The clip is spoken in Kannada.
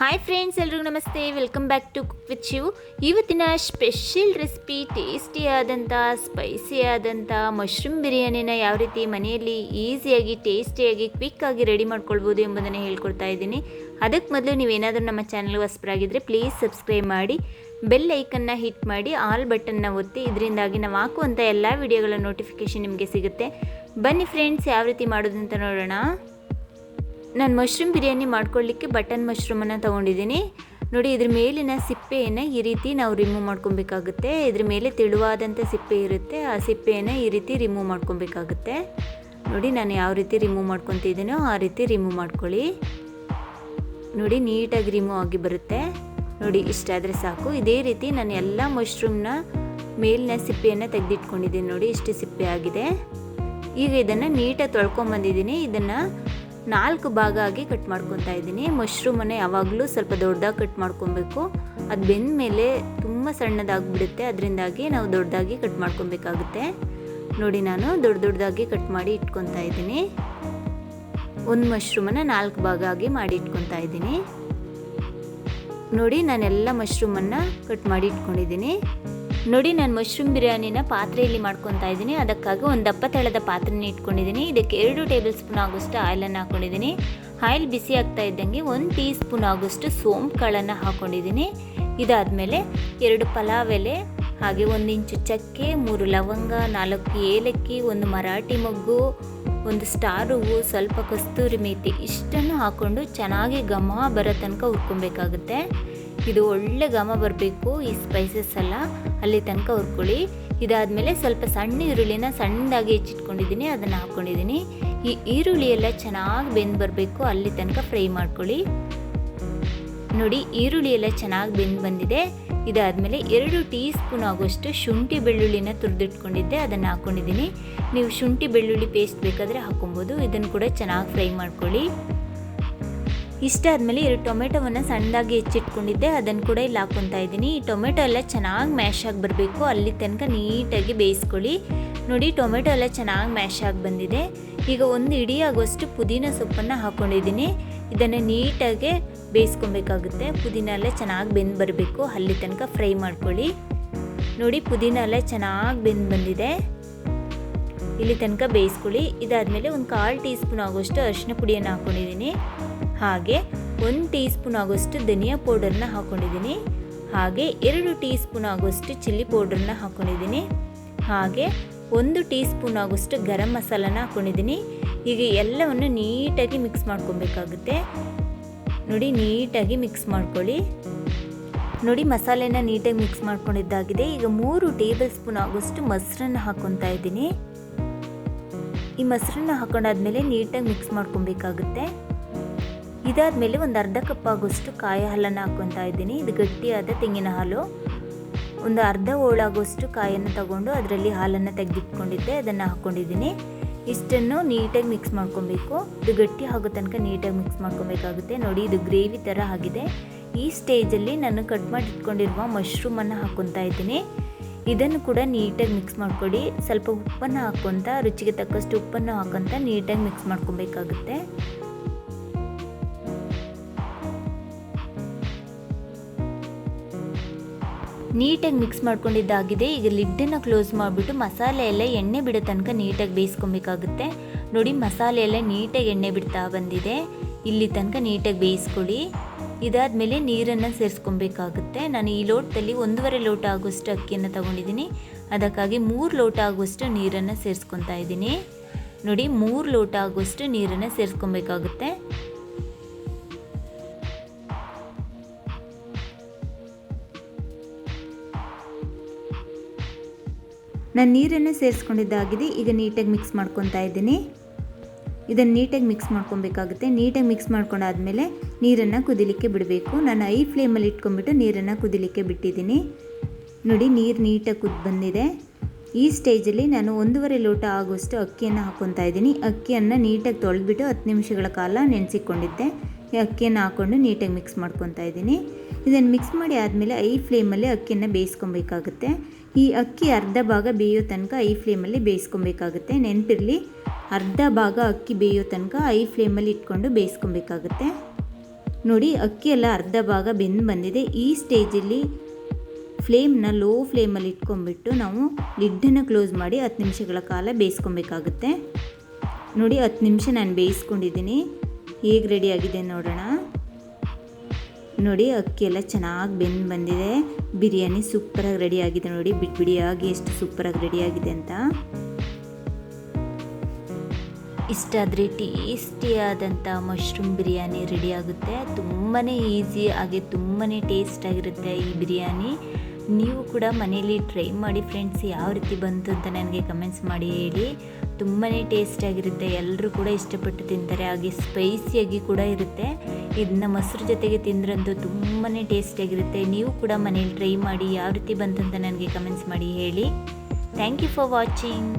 ಹಾಯ್ ಫ್ರೆಂಡ್ಸ್, ಎಲ್ರಿಗೂ ನಮಸ್ತೆ. Welcome back to cook with Shivu. ಇವತ್ತಿನ ಸ್ಪೆಷಲ್ ರೆಸಿಪಿ ಟೇಸ್ಟಿಯಾದಂಥ ಸ್ಪೈಸಿಯಾದಂಥ ಮಶ್ರೂಮ್ ಬಿರಿಯಾನಿನ ಯಾವ ರೀತಿ ಮನೆಯಲ್ಲಿ ಈಸಿಯಾಗಿ ಟೇಸ್ಟಿಯಾಗಿ ಕ್ವಿಕ್ಕಾಗಿ ರೆಡಿ ಮಾಡ್ಕೊಳ್ಬೋದು ಎಂಬುದನ್ನು ಹೇಳ್ಕೊಡ್ತಾ ಇದ್ದೀನಿ. ಅದಕ್ಕೆ ಮೊದಲು ನೀವೇನಾದರೂ ನಮ್ಮ ಚಾನಲ್ಗೆ ಹೊಸಬರಾಗಿದ್ದರೆ ಪ್ಲೀಸ್ ಸಬ್ಸ್ಕ್ರೈಬ್ ಮಾಡಿ, ಬೆಲ್ ಐಕನ್ನ ಹಿಟ್ ಮಾಡಿ, ಆಲ್ ಬಟನ್ನ ಒತ್ತಿ. ಇದರಿಂದಾಗಿ ನಾವು ಹಾಕುವಂಥ ಎಲ್ಲ ವಿಡಿಯೋಗಳ ನೋಟಿಫಿಕೇಷನ್ ನಿಮಗೆ ಸಿಗುತ್ತೆ. ಬನ್ನಿ ಫ್ರೆಂಡ್ಸ್, ಯಾವ ರೀತಿ ಮಾಡೋದಂತ ನೋಡೋಣ. ನಾನು ಮಶ್ರೂಮ್ ಬಿರಿಯಾನಿ ಮಾಡ್ಕೊಳ್ಳಿಕ್ಕೆ ಬಟನ್ ಮಶ್ರೂಮನ್ನು ತೊಗೊಂಡಿದ್ದೀನಿ. ನೋಡಿ, ಇದ್ರ ಮೇಲಿನ ಸಿಪ್ಪೆಯನ್ನು ಈ ರೀತಿ ನಾವು ರಿಮೂವ್ ಮಾಡ್ಕೊಬೇಕಾಗುತ್ತೆ. ಇದ್ರ ಮೇಲೆ ತೆಳುವಾದಂಥ ಸಿಪ್ಪೆ ಇರುತ್ತೆ, ಆ ಸಿಪ್ಪೆಯನ್ನು ಈ ರೀತಿ ರಿಮೂವ್ ಮಾಡ್ಕೊಬೇಕಾಗುತ್ತೆ. ನೋಡಿ, ನಾನು ಯಾವ ರೀತಿ ರಿಮೂವ್ ಮಾಡ್ಕೊತಿದ್ದೀನೋ ಆ ರೀತಿ ರಿಮೂವ್ ಮಾಡ್ಕೊಳ್ಳಿ. ನೋಡಿ, ನೀಟಾಗಿ ರಿಮೂವ್ ಆಗಿ ಬರುತ್ತೆ. ನೋಡಿ, ಇಷ್ಟಾದರೆ ಸಾಕು. ಇದೇ ರೀತಿ ನಾನು ಎಲ್ಲ ಮಶ್ರೂಮ್ನ ಮೇಲಿನ ಸಿಪ್ಪೆಯನ್ನು ತೆಗೆದಿಟ್ಕೊಂಡಿದ್ದೀನಿ. ನೋಡಿ, ಇಷ್ಟು ಸಿಪ್ಪೆ ಆಗಿದೆ. ಈಗ ಇದನ್ನು ನೀಟಾಗಿ ತೊಳ್ಕೊಂಬಂದಿದ್ದೀನಿ. ಇದನ್ನು 4 ಭಾಗ ಆಗಿ ಕಟ್ ಮಾಡ್ಕೊತಾ ಇದ್ದೀನಿ. ಮಶ್ರೂಮನ್ನು ಯಾವಾಗಲೂ ಸ್ವಲ್ಪ ದೊಡ್ಡದಾಗಿ ಕಟ್ ಮಾಡ್ಕೊಬೇಕು. ಅದು ಬೆಂದ ಮೇಲೆ ತುಂಬ ಸಣ್ಣದಾಗಿಬಿಡುತ್ತೆ, ಅದರಿಂದಾಗಿ ನಾವು ದೊಡ್ಡದಾಗಿ ಕಟ್ ಮಾಡ್ಕೊಬೇಕಾಗುತ್ತೆ. ನೋಡಿ, ನಾನು ದೊಡ್ಡದಾಗಿ ಕಟ್ ಮಾಡಿ ಇಟ್ಕೊತಾ ಇದ್ದೀನಿ. ಒಂದು ಮಶ್ರೂಮನ್ನು 4 ಭಾಗ ಆಗಿ ಮಾಡಿ ಇಟ್ಕೊತಾ ಇದ್ದೀನಿ. ನೋಡಿ, ನಾನೆಲ್ಲ ಮಶ್ರೂಮನ್ನು ಕಟ್ ಮಾಡಿ ಇಟ್ಕೊಂಡಿದ್ದೀನಿ. ನೋಡಿ, ನಾನು ಮಶ್ರೂಮ್ ಬಿರಿಯಾನಿನ ಪಾತ್ರೆಯಲ್ಲಿ ಮಾಡ್ಕೊತಾ ಇದ್ದೀನಿ. ಅದಕ್ಕಾಗಿ ಒಂದು ದಪ್ಪ ತಳದ ಪಾತ್ರೆನ ಇಟ್ಕೊಂಡಿದ್ದೀನಿ. ಇದಕ್ಕೆ 2 ಟೇಬಲ್ ಸ್ಪೂನ್ ಆಗೋಷ್ಟು ಆಯಿಲನ್ನು ಹಾಕ್ಕೊಂಡಿದ್ದೀನಿ. ಆಯಿಲ್ ಬಿಸಿ ಆಗ್ತಾ ಇದ್ದಂಗೆ 1 ಟೀ ಸ್ಪೂನ್ ಆಗೋಷ್ಟು ಸೋಂಪು ಕಾಳನ್ನು ಹಾಕ್ಕೊಂಡಿದ್ದೀನಿ. ಇದಾದಮೇಲೆ 2 ಪಲಾವ್ ಎಲೆ, ಹಾಗೆ 1 ಇಂಚು ಚಕ್ಕೆ, 3 ಲವಂಗ, 4 ಏಲಕ್ಕಿ, 1 ಮರಾಠಿ ಮೊಗ್ಗು, 1 ಸ್ಟಾರ್ ಹೂವು, ಸ್ವಲ್ಪ ಕಸ್ತೂರಿ ಮೇಥಿ, ಇಷ್ಟನ್ನು ಹಾಕ್ಕೊಂಡು ಚೆನ್ನಾಗಿ ಘಮ ಬರೋ ತನಕ ಹುರ್ಕೊಬೇಕಾಗುತ್ತೆ. ಇದು ಒಳ್ಳೆ ಘಮ ಬರಬೇಕು, ಈ ಸ್ಪೈಸಸ್ ಎಲ್ಲ ಅಲ್ಲಿ ತನಕ ಹುರ್ಕೊಳ್ಳಿ. ಇದಾದಮೇಲೆ ಸ್ವಲ್ಪ ಸಣ್ಣ ಈರುಳ್ಳಿನ ಸಣ್ಣದಾಗಿ ಹೆಚ್ಚಿಟ್ಕೊಂಡಿದ್ದೀನಿ, ಅದನ್ನು ಹಾಕ್ಕೊಂಡಿದ್ದೀನಿ. ಈ ಈರುಳ್ಳಿ ಎಲ್ಲ ಚೆನ್ನಾಗಿ ಬೆಂದು ಬರಬೇಕು, ಅಲ್ಲಿ ತನಕ ಫ್ರೈ ಮಾಡ್ಕೊಳ್ಳಿ. ನೋಡಿ, ಈರುಳ್ಳಿ ಎಲ್ಲ ಚೆನ್ನಾಗಿ ಬೆಂದು ಬಂದಿದೆ. ಇದಾದಮೇಲೆ 2 ಟೀ ಸ್ಪೂನ್ ಆಗೋಷ್ಟು ಶುಂಠಿ ಬೆಳ್ಳುಳ್ಳಿನ ತುರಿದಿಟ್ಕೊಂಡಿದ್ದೆ, ಅದನ್ನು ಹಾಕ್ಕೊಂಡಿದ್ದೀನಿ. ನೀವು ಶುಂಠಿ ಬೆಳ್ಳುಳ್ಳಿ ಪೇಸ್ಟ್ ಬೇಕಾದರೆ ಹಾಕ್ಕೊಬೋದು. ಇದನ್ನು ಕೂಡ ಚೆನ್ನಾಗಿ ಫ್ರೈ ಮಾಡ್ಕೊಳ್ಳಿ. ಇಷ್ಟಾದಮೇಲೆ 2 ಟೊಮೆಟೊವನ್ನು ಸಣ್ಣದಾಗಿ ಹೆಚ್ಚಿಟ್ಕೊಂಡಿದ್ದೆ, ಅದನ್ನು ಕೂಡ ಇಲ್ಲಿ ಹಾಕ್ಕೊತಾ ಇದ್ದೀನಿ. ಈ ಟೊಮೆಟೊ ಎಲ್ಲ ಚೆನ್ನಾಗಿ ಮ್ಯಾಶ್ ಆಗಿ ಬರಬೇಕು, ಅಲ್ಲಿ ತನಕ ನೀಟಾಗಿ ಬೇಯಿಸ್ಕೊಳ್ಳಿ. ನೋಡಿ, ಟೊಮೆಟೊ ಎಲ್ಲ ಚೆನ್ನಾಗಿ ಮ್ಯಾಶ್ ಆಗಿ ಬಂದಿದೆ. ಈಗ 1 ಇಡೀ ಆಗೋಷ್ಟು ಪುದೀನ ಸೊಪ್ಪನ್ನು ಹಾಕ್ಕೊಂಡಿದ್ದೀನಿ. ಇದನ್ನು ನೀಟಾಗಿ ಬೇಯಿಸ್ಕೊಬೇಕಾಗುತ್ತೆ. ಪುದೀನ ಎಲ್ಲ ಚೆನ್ನಾಗಿ ಬೆಂದು ಬರಬೇಕು, ಅಲ್ಲಿ ತನಕ ಫ್ರೈ ಮಾಡ್ಕೊಳ್ಳಿ. ನೋಡಿ, ಪುದೀನ ಎಲ್ಲ ಚೆನ್ನಾಗಿ ಬೆಂದು ಬಂದಿದೆ, ಇಲ್ಲಿ ತನಕ ಬೇಯಿಸ್ಕೊಳ್ಳಿ. ಇದಾದಮೇಲೆ 1/4 ಟೀ ಸ್ಪೂನ್ ಆಗೋಷ್ಟು ಅರಿಶಿನ ಪುಡಿಯನ್ನು ಹಾಕ್ಕೊಂಡಿದ್ದೀನಿ. ಹಾಗೆ 1 ಟೀ ಸ್ಪೂನ್ ಆಗೋಷ್ಟು ಧನಿಯಾ ಪೌಡರ್ನ ಹಾಕ್ಕೊಂಡಿದ್ದೀನಿ. ಹಾಗೆ 2 ಟೀ ಸ್ಪೂನ್ ಆಗೋಷ್ಟು ಚಿಲ್ಲಿ ಪೌಡ್ರನ್ನ ಹಾಕ್ಕೊಂಡಿದ್ದೀನಿ. ಹಾಗೆ 1 ಟೀ ಸ್ಪೂನ್ ಆಗೋಷ್ಟು ಗರಂ ಮಸಾಲನ ಹಾಕ್ಕೊಂಡಿದ್ದೀನಿ. ಈಗ ಎಲ್ಲವನ್ನು ನೀಟಾಗಿ ಮಿಕ್ಸ್ ಮಾಡ್ಕೊಬೇಕಾಗುತ್ತೆ. ನೋಡಿ, ನೀಟಾಗಿ ಮಿಕ್ಸ್ ಮಾಡ್ಕೊಳ್ಳಿ. ನೋಡಿ, ಮಸಾಲೆನ ನೀಟಾಗಿ ಮಿಕ್ಸ್ ಮಾಡ್ಕೊಂಡಿದ್ದಾಗಿದೆ. ಈಗ 3 ಟೇಬಲ್ ಸ್ಪೂನ್ ಆಗೋಷ್ಟು ಮೊಸರನ್ನ ಹಾಕ್ಕೊತಾ ಇದ್ದೀನಿ. ಈ ಮೊಸರನ್ನ ಹಾಕೊಂಡಾದ್ಮೇಲೆ ನೀಟಾಗಿ ಮಿಕ್ಸ್ ಮಾಡ್ಕೊಬೇಕಾಗುತ್ತೆ. ಇದಾದಮೇಲೆ 1 ಅರ್ಧ ಕಪ್ ಆಗೋಷ್ಟು ಕಾಯಿ ಹಾಲನ್ನು ಹಾಕ್ಕೊತಾ ಇದ್ದೀನಿ. ಇದು ಗಟ್ಟಿಯಾದ ತೆಂಗಿನ ಹಾಲು. 1 ಅರ್ಧ ಹೋಳಾಗೋಷ್ಟು ಕಾಯನ್ನು ತಗೊಂಡು ಅದರಲ್ಲಿ ಹಾಲನ್ನು ತೆಗೆದಿಟ್ಕೊಂಡಿದ್ದೆ, ಅದನ್ನು ಹಾಕ್ಕೊಂಡಿದ್ದೀನಿ. ಇಷ್ಟನ್ನು ನೀಟಾಗಿ ಮಿಕ್ಸ್ ಮಾಡ್ಕೊಬೇಕು. ಇದು ಗಟ್ಟಿ ಆಗೋ ತನಕ ನೀಟಾಗಿ ಮಿಕ್ಸ್ ಮಾಡ್ಕೊಬೇಕಾಗುತ್ತೆ. ನೋಡಿ, ಇದು ಗ್ರೇವಿ ಥರ ಆಗಿದೆ. ಈ ಸ್ಟೇಜಲ್ಲಿ ನಾನು ಕಟ್ ಮಾಡಿ ಇಟ್ಕೊಂಡಿರುವ ಮಶ್ರೂಮನ್ನು ಹಾಕ್ಕೊತಾ ಇದ್ದೀನಿ. ಇದನ್ನು ಕೂಡ ನೀಟಾಗಿ ಮಿಕ್ಸ್ ಮಾಡ್ಕೊಡಿ. ಸ್ವಲ್ಪ ಉಪ್ಪನ್ನು ಹಾಕ್ಕೊತ, ರುಚಿಗೆ ತಕ್ಕಷ್ಟು ಉಪ್ಪನ್ನು ಹಾಕ್ಕೊತ ನೀಟಾಗಿ ಮಿಕ್ಸ್ ಮಾಡ್ಕೊಬೇಕಾಗುತ್ತೆ. ನೀಟಾಗಿ ಮಿಕ್ಸ್ ಮಾಡ್ಕೊಂಡಿದ್ದಾಗಿದೆ. ಈಗ ಲಿಡ್ಡನ್ನು ಕ್ಲೋಸ್ ಮಾಡಿಬಿಟ್ಟು ಮಸಾಲೆ ಎಲ್ಲ ಎಣ್ಣೆ ಬಿಡೋ ತನಕ ನೀಟಾಗಿ ಬೇಯಿಸ್ಕೊಬೇಕಾಗುತ್ತೆ. ನೋಡಿ, ಮಸಾಲೆ ಎಲ್ಲ ನೀಟಾಗಿ ಎಣ್ಣೆ ಬಿಡ್ತಾ ಬಂದಿದೆ, ಇಲ್ಲಿ ತನಕ ನೀಟಾಗಿ ಬೇಯಿಸ್ಕೊಳ್ಳಿ. ಇದಾದಮೇಲೆ ನೀರನ್ನು ಸೇರಿಸ್ಕೊಬೇಕಾಗುತ್ತೆ. ನಾನು ಈ ಲೋಟದಲ್ಲಿ 1.5 ಲೋಟ ಆಗೋಷ್ಟು ಅಕ್ಕಿಯನ್ನು ತಗೊಂಡಿದ್ದೀನಿ. ಅದಕ್ಕಾಗಿ 3 ಲೋಟ ಆಗೋಷ್ಟು ನೀರನ್ನು ಸೇರಿಸ್ಕೊತಾ ಇದ್ದೀನಿ. ನೋಡಿ, 3 ಲೋಟ ಆಗೋಷ್ಟು ನೀರನ್ನು ಸೇರಿಸ್ಕೊಬೇಕಾಗುತ್ತೆ. ನಾನು ನೀರನ್ನು ಸೇರಿಸ್ಕೊಂಡಿದ್ದಾಗಿದೆ. ಈಗ ನೀಟಾಗಿ ಮಿಕ್ಸ್ ಮಾಡ್ಕೊತಾ ಇದ್ದೀನಿ. ಇದನ್ನು ನೀಟಾಗಿ ಮಿಕ್ಸ್ ಮಾಡ್ಕೊಬೇಕಾಗುತ್ತೆ. ನೀಟಾಗಿ ಮಿಕ್ಸ್ ಮಾಡ್ಕೊಂಡಾದ್ಮೇಲೆ ನೀರನ್ನು ಕುದಿಲಿಕ್ಕೆ ಬಿಡಬೇಕು. ನಾನು ಐ ಫ್ಲೇಮಲ್ಲಿ ಇಟ್ಕೊಂಡ್ಬಿಟ್ಟು ನೀರನ್ನು ಕುದಿಲಿಕ್ಕೆ ಬಿಟ್ಟಿದ್ದೀನಿ. ನೋಡಿ, ನೀರು ನೀಟಾಗಿ ಕುದ್ದು ಬಂದಿದೆ. ಈ ಸ್ಟೇಜಲ್ಲಿ ನಾನು 1.5 ಲೋಟ ಆಗೋಷ್ಟು ಅಕ್ಕಿಯನ್ನು ಹಾಕ್ಕೊತಾ ಇದ್ದೀನಿ. ಅಕ್ಕಿಯನ್ನು ನೀಟಾಗಿ ತೊಳೆದ್ಬಿಟ್ಟು 10 ನಿಮಿಷಗಳ ಕಾಲ ನೆನೆಸಿಕೊಂಡಿದ್ದೆ. ಈ ಅಕ್ಕಿಯನ್ನು ಹಾಕ್ಕೊಂಡು ನೀಟಾಗಿ ಮಿಕ್ಸ್ ಮಾಡ್ಕೊತಾ ಇದ್ದೀನಿ. ಇದನ್ನು ಮಿಕ್ಸ್ ಮಾಡಿ ಆದಮೇಲೆ ಐ ಫ್ಲೇಮಲ್ಲಿ ಅಕ್ಕಿಯನ್ನು ಬೇಯಿಸ್ಕೊಬೇಕಾಗುತ್ತೆ. ಈ ಅಕ್ಕಿ ಅರ್ಧ ಭಾಗ ಬೇಯೋ ತನಕ ಐ ಫ್ಲೇಮಲ್ಲಿ ಬೇಯಿಸ್ಕೊಬೇಕಾಗುತ್ತೆ. ನೆನಪಿರಲಿ, ಅರ್ಧ ಭಾಗ ಅಕ್ಕಿ ಬೇಯೋ ತನಕ ಐ ಫ್ಲೇಮಲ್ಲಿ ಇಟ್ಕೊಂಡು ಬೇಯಿಸ್ಕೊಬೇಕಾಗುತ್ತೆ. ನೋಡಿ ಅಕ್ಕಿ ಎಲ್ಲ ಅರ್ಧ ಭಾಗ ಬೆಂದು ಬಂದಿದೆ. ಈ ಸ್ಟೇಜಲ್ಲಿ ಫ್ಲೇಮ್ನ ಲೋ ಫ್ಲೇಮಲ್ಲಿ ಇಟ್ಕೊಂಡ್ಬಿಟ್ಟು ನಾವು ಲಿಡ್ಡನ್ನು ಕ್ಲೋಸ್ ಮಾಡಿ 10 ನಿಮಿಷಗಳ ಕಾಲ ಬೇಯಿಸ್ಕೊಬೇಕಾಗುತ್ತೆ. ನೋಡಿ 10 ನಿಮಿಷ ನಾನು ಬೇಯಿಸ್ಕೊಂಡಿದ್ದೀನಿ. ಹೇಗೆ ರೆಡಿಯಾಗಿದೆ ನೋಡೋಣ. ನೋಡಿ ಅಕ್ಕಿ ಎಲ್ಲ ಚೆನ್ನಾಗಿ ಬೆಂದು ಬಂದಿದೆ. ಬಿರಿಯಾನಿ ಸೂಪರಾಗಿ ರೆಡಿಯಾಗಿದೆ. ನೋಡಿ ಬಿಡಿಯಾಗಿ ಎಷ್ಟು ಸೂಪರಾಗಿ ರೆಡಿಯಾಗಿದೆ ಅಂತ. ಇಷ್ಟ ಆದರೆ ಟೇಸ್ಟಿಯಾದಂಥ ಮಶ್ರೂಮ್ ಬಿರಿಯಾನಿ ರೆಡಿಯಾಗುತ್ತೆ. ತುಂಬಾ ಈಸಿ ಹಾಗೆ ತುಂಬಾ ಟೇಸ್ಟಾಗಿರುತ್ತೆ ಈ ಬಿರಿಯಾನಿ. ನೀವು ಕೂಡ ಮನೇಲಿ ಟ್ರೈ ಮಾಡಿ ಫ್ರೆಂಡ್ಸ್. ಯಾವ ರೀತಿ ಬಂತು ಅಂತ ನನಗೆ ಕಮೆಂಟ್ಸ್ ಮಾಡಿ ಹೇಳಿ. ತುಂಬಾ ಟೇಸ್ಟಾಗಿರುತ್ತೆ. ಎಲ್ಲರೂ ಕೂಡ ಇಷ್ಟಪಟ್ಟು ತಿಂತಾರೆ. ಹಾಗೆ ಸ್ಪೈಸಿಯಾಗಿ ಕೂಡ ಇರುತ್ತೆ. ಇದನ್ನ ಮೊಸರು ಜೊತೆಗೆ ತಿಂದ್ರಂತೂ ತುಂಬಾ ಟೇಸ್ಟಿಯಾಗಿರುತ್ತೆ. ನೀವು ಕೂಡ ಮನೇಲಿ ಟ್ರೈ ಮಾಡಿ ಯಾವ ರೀತಿ ಬಂತು ಅಂತ ನನಗೆ ಕಮೆಂಟ್ಸ್ ಮಾಡಿ ಹೇಳಿ. Thank you for watching.